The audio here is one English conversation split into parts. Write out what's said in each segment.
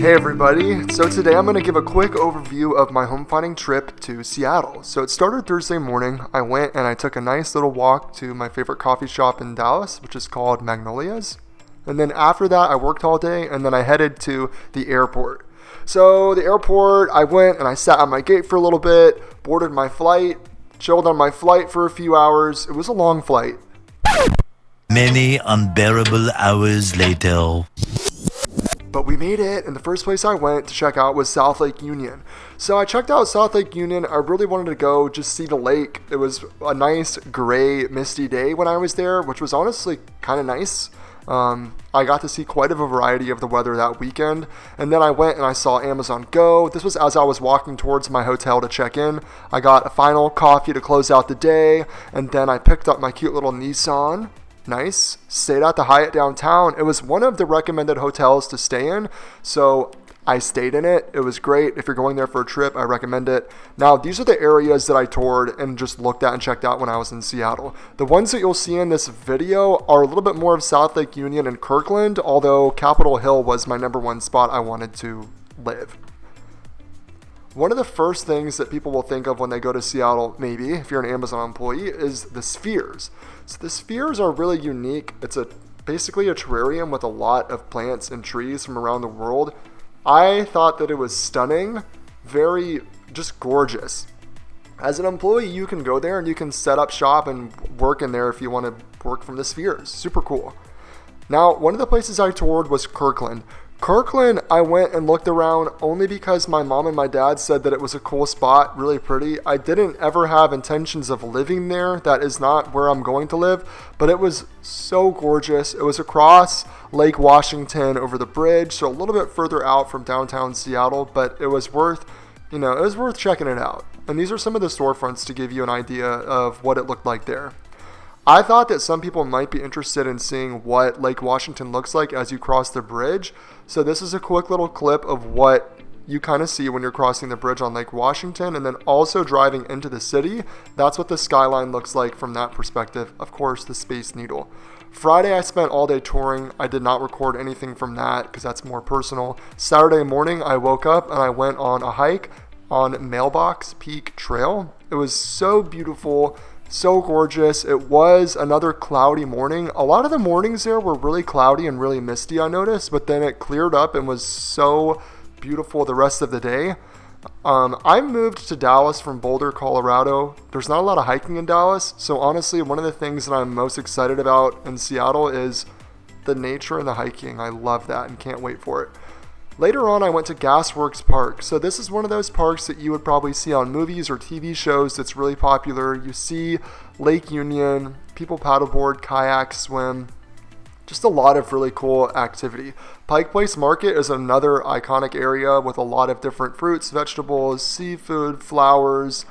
Hey everybody, so today I'm going to give a quick overview of my home finding trip to Seattle. So it started Thursday morning. I went and I took a nice little walk to my favorite coffee shop in Dallas, which is called Magnolia's. And then after that I worked all day and then I headed to the airport. So the airport, I went and I sat at my gate for a little bit, boarded my flight, chilled on my flight for a few hours. It was a long flight. Many unbearable hours later. But we made it, and the first place I went to check out was South Lake Union. So I checked out South Lake Union. I really wanted to go just see the lake. It was a nice gray, misty day when I was there, which was honestly kind of nice. I got to see quite a variety of the weather that weekend. And then I went and I saw Amazon Go. This was as I was walking towards my hotel to check in. I got a final coffee to close out the day, and then I picked up my cute little Nissan. Nice. Stayed at the Hyatt downtown. It was one of the recommended hotels to stay in, so I stayed in it. It was great. If you're going there for a trip, I recommend it. Now, these are the areas that I toured and just looked at and checked out when I was in Seattle. The ones that you'll see in this video are a little bit more of South Lake Union and Kirkland, although Capitol Hill was my number one spot I wanted to live. One of the first things that people will think of when they go to Seattle, maybe, if you're an Amazon employee, is the spheres. So the spheres are really unique. It's basically a terrarium with a lot of plants and trees from around the world. I thought that it was stunning, very just gorgeous. As an employee, you can go there and you can set up shop and work in there if you want to work from the spheres. Super cool. Now, one of the places I toured was Kirkland. Kirkland, I went and looked around only because my mom and my dad said that it was a cool spot, really pretty. I didn't ever have intentions of living there. That is not where I'm going to live, but it was so gorgeous. It was across Lake Washington over the bridge, so a little bit further out from downtown Seattle, but it was worth checking it out. And these are some of the storefronts to give you an idea of what it looked like there. I thought that some people might be interested in seeing what Lake Washington looks like as you cross the bridge. So this is a quick little clip of what you kind of see when you're crossing the bridge on Lake Washington and then also driving into the city. That's what the skyline looks like from that perspective. Of course, the Space Needle. Friday, I spent all day touring. I did not record anything from that because that's more personal. Saturday morning, I woke up and I went on a hike on Mailbox Peak Trail. It was so beautiful. So gorgeous. It was another cloudy morning. A lot of the mornings there were really cloudy and really misty, I noticed, but then it cleared up and was so beautiful the rest of the day. I moved to Dallas from Boulder, Colorado. There's not a lot of hiking in Dallas, so honestly, one of the things that I'm most excited about in Seattle is the nature and the hiking. I love that and can't wait for it. Later on, I went to Gasworks Park. So this is one of those parks that you would probably see on movies or TV shows that's really popular. You see Lake Union, people paddleboard, kayak, swim, just a lot of really cool activity. Pike Place Market is another iconic area with a lot of different fruits, vegetables, seafood, flowers,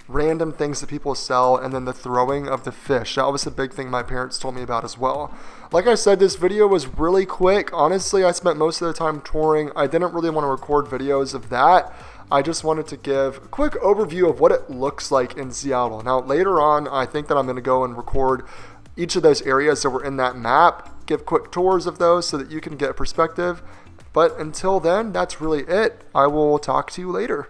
random things that people sell, and then the throwing of the fish. That was a big thing my parents told me about as well. Like I said, this video was really quick. Honestly, I spent most of the time touring. I didn't really want to record videos of that. I just wanted to give a quick overview of what it looks like in Seattle. Now, later on, I think that I'm going to go and record each of those areas that were in that map, give quick tours of those so that you can get a perspective. But until then, that's really it. I will talk to you later.